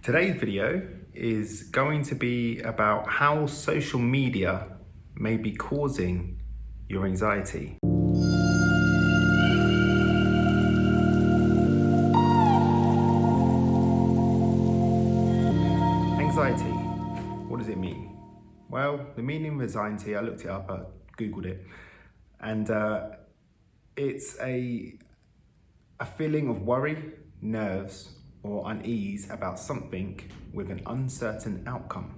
Today's video is going to be about how social media may be causing your anxiety. Anxiety, what does it mean? Well, the meaning of anxiety, I looked it up, I Googled it, and it's a feeling of worry, nerves, or unease about something with an uncertain outcome.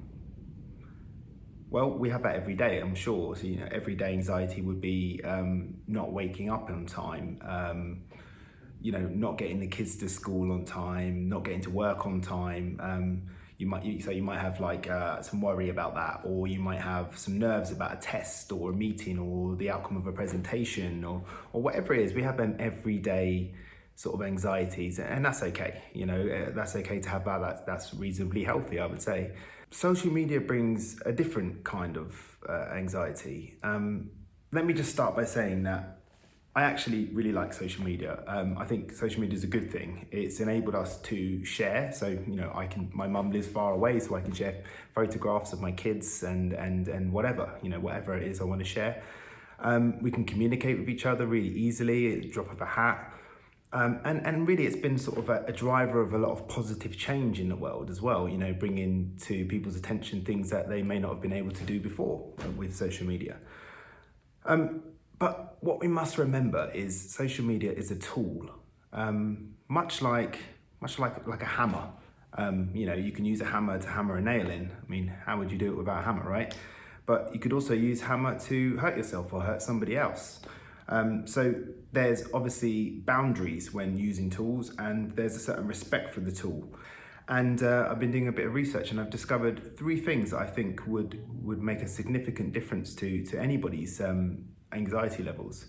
Well, we have that every day, I'm sure. So, everyday anxiety would be not waking up on time, not getting the kids to school on time, not getting to work on time. You might have some worry about that, or you might have some nerves about a test or a meeting or the outcome of a presentation or whatever it is. We have them everyday sort of anxieties, and that's okay. That's okay to have that. That's reasonably healthy, I would say. Social media brings a different kind of anxiety. Let me just start by saying that I actually really like social media. I think social media is a good thing. It's enabled us to share. So, my mum lives far away, so I can share photographs of my kids and whatever it is I want to share. We can communicate with each other really easily at the drop of a hat. And really, it's been sort of a driver of a lot of positive change in the world as well, bringing to people's attention things that they may not have been able to do before with social media. But what we must remember is social media is a tool, much like a hammer. You can use a hammer to hammer a nail in. I mean, how would you do it without a hammer, right? But you could also use hammer to hurt yourself or hurt somebody else. So there's obviously boundaries when using tools, and there's a certain respect for the tool. And I've been doing a bit of research, and I've discovered 3 things that I think would make a significant difference to anybody's anxiety levels.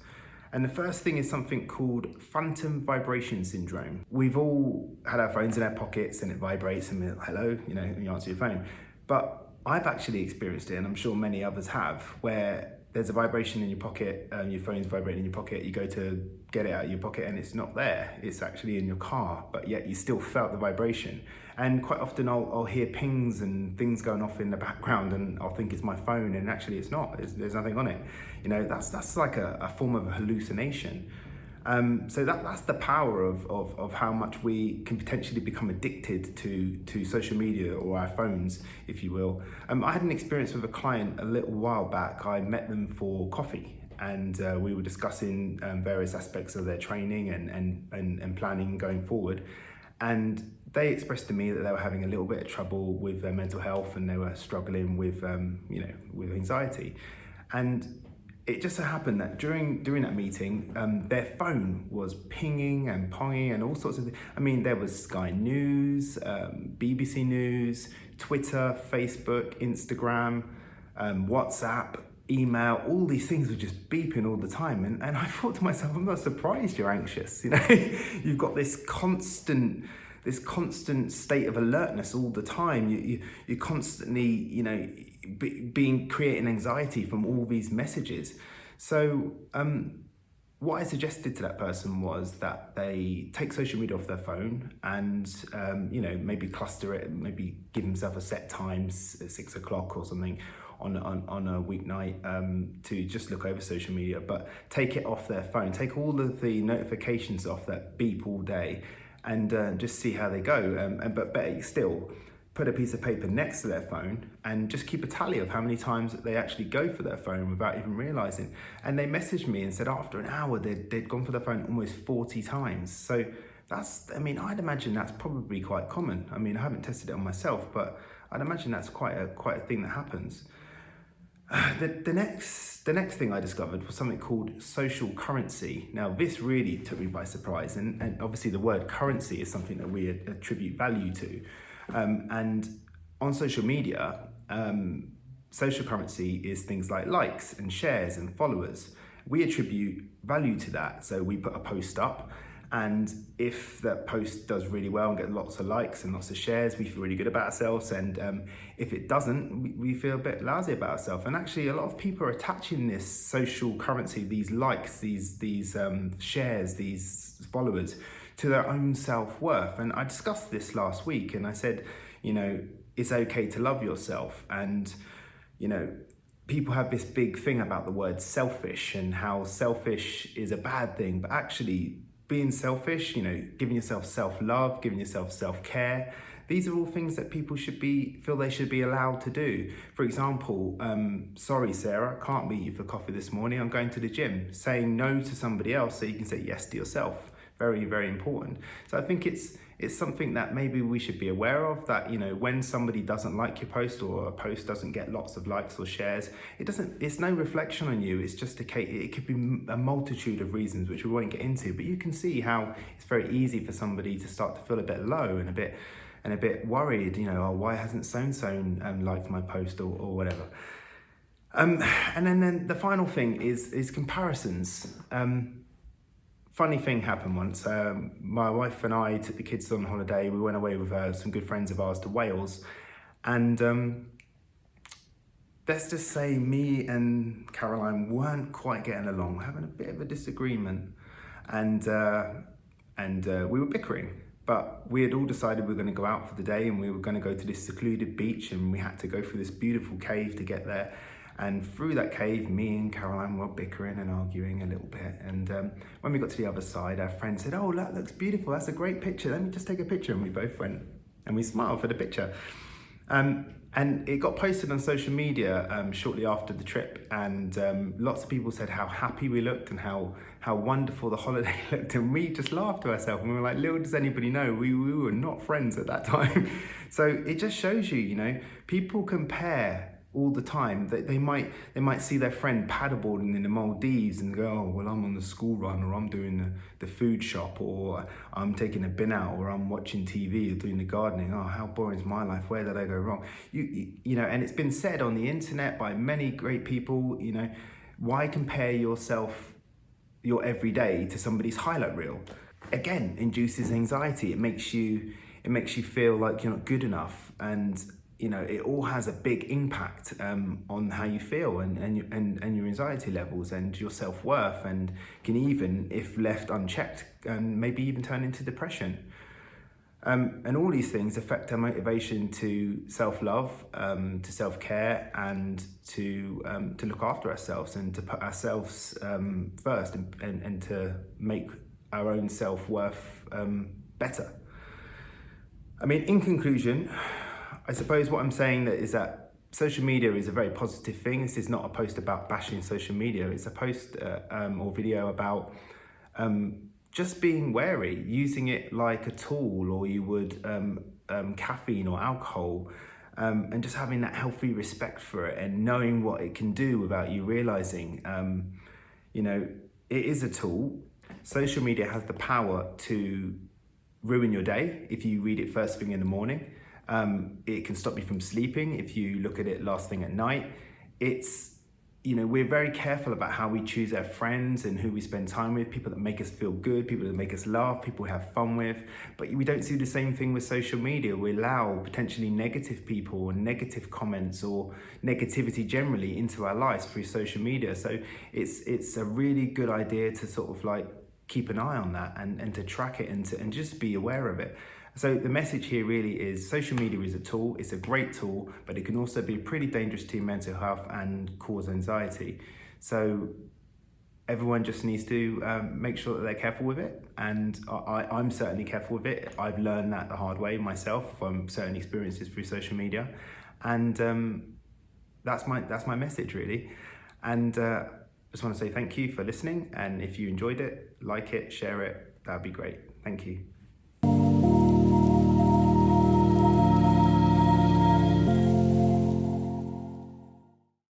And the first thing is something called phantom vibration syndrome. We've all had our phones in our pockets and it vibrates and we're like, hello, you answer your phone. But I've actually experienced it, and I'm sure many others have, where there's a vibration in your pocket, your phone's vibrating in your pocket, you go to get it out of your pocket and it's not there, it's actually in your car, but yet you still felt the vibration. And quite often I'll hear pings and things going off in the background, and I'll think it's my phone, and actually it's not, there's nothing on it. That's like a form of a hallucination. So that's the power of how much we can potentially become addicted to social media or our phones, if you will. I had an experience with a client a little while back. I met them for coffee, and we were discussing various aspects of their training and planning going forward. And they expressed to me that they were having a little bit of trouble with their mental health, and they were struggling with with anxiety. And it just so happened that during that meeting, their phone was pinging and ponging and all sorts of things. I mean, there was Sky News, BBC News, Twitter, Facebook, Instagram, WhatsApp, email, all these things were just beeping all the time. And I thought to myself, I'm not surprised you're anxious. You've got this constant state of alertness all the time. You're constantly, creating anxiety from all these messages. So what I suggested to that person was that they take social media off their phone and, maybe cluster it, maybe give themselves a set times at 6 o'clock or something on a weeknight to just look over social media, but take it off their phone, take all of the notifications off that beep all day, and just see how they go. But better still, put a piece of paper next to their phone and just keep a tally of how many times they actually go for their phone without even realizing. And they messaged me and said after an hour they'd gone for their phone almost 40 times. So I'd imagine that's probably quite common. I haven't tested it on myself, but I'd imagine that's quite a thing that happens. The next thing I discovered was something called social currency. Now, this really took me by surprise, and obviously the word currency is something that we attribute value to. And on social media, social currency is things like likes and shares and followers. We attribute value to that. So we put a post up, and if that post does really well and get lots of likes and lots of shares, we feel really good about ourselves. And if it doesn't, we feel a bit lousy about ourselves. And actually, a lot of people are attaching this social currency, these likes, these shares, these followers, to their own self-worth. And I discussed this last week, and I said, you know, it's okay to love yourself. And, you know, people have this big thing about the word selfish and how selfish is a bad thing, but actually being selfish, you know, giving yourself self-love, giving yourself self-care, these are all things that people feel they should be allowed to do. For example, sorry, Sarah, I can't meet you for coffee this morning. I'm going to the gym. Saying no to somebody else so you can say yes to yourself. Very, very important. So I think it's something that maybe we should be aware of, that, you know, when somebody doesn't like your post or a post doesn't get lots of likes or shares, it's no reflection on you. It's just it could be a multitude of reasons, which we won't get into, but you can see how it's very easy for somebody to start to feel a bit low and a bit worried, you know, oh, why hasn't so-and-so liked my post or whatever. And then the final thing is comparisons. Funny thing happened once. My wife and I took the kids on holiday. We went away with some good friends of ours to Wales. And let's just say me and Caroline weren't quite getting along, having a bit of a disagreement. And we were bickering. But we had all decided we were going to go out for the day, and we were going to go to this secluded beach, and we had to go through this beautiful cave to get there. And through that cave, me and Caroline were bickering and arguing a little bit. And when we got to the other side, our friend said, oh, that looks beautiful. That's a great picture. Let me just take a picture. And we both went and we smiled for the picture. And it got posted on social media shortly after the trip. And lots of people said how happy we looked and how wonderful the holiday looked. And we just laughed to ourselves. And we were like, little does anybody know, we were not friends at that time. So it just shows you, you know, people compare all the time. They might see their friend paddleboarding in the Maldives and go, oh, well, I'm on the school run, or I'm doing the food shop, or I'm taking a bin out, or I'm watching TV or doing the gardening. Oh, how boring is my life? Where did I go wrong? You know, and it's been said on the internet by many great people, you know, why compare yourself, your everyday, to somebody's highlight reel? Again, induces anxiety. It makes you feel like you're not good enough, and you know, it all has a big impact on how you feel and your anxiety levels and your self-worth, and can even, if left unchecked, maybe even turn into depression. And all these things affect our motivation to self-love, to self-care, and to look after ourselves and to put ourselves first and to make our own self-worth better. I mean, in conclusion, I suppose what I'm saying is that social media is a very positive thing. This is not a post about bashing social media. It's a post or video about just being wary, using it like a tool, or you would caffeine or alcohol, and just having that healthy respect for it and knowing what it can do without you realizing. You know, it is a tool. Social media has the power to ruin your day if you read it first thing in the morning. It can stop you from sleeping if you look at it last thing at night. It's, you know, we're very careful about how we choose our friends and who we spend time with, people that make us feel good, people that make us laugh, people we have fun with. But we don't do the same thing with social media. We allow potentially negative people or negative comments or negativity generally into our lives through social media. So it's a really good idea to sort of like keep an eye on that and to track it and just be aware of it. So the message here really is social media is a tool. It's a great tool, but it can also be pretty dangerous to your mental health and cause anxiety. So everyone just needs to make sure that they're careful with it. And I'm certainly careful with it. I've learned that the hard way myself from certain experiences through social media. And that's my message really. And I just want to say thank you for listening. And if you enjoyed it, like it, share it, that'd be great. Thank you.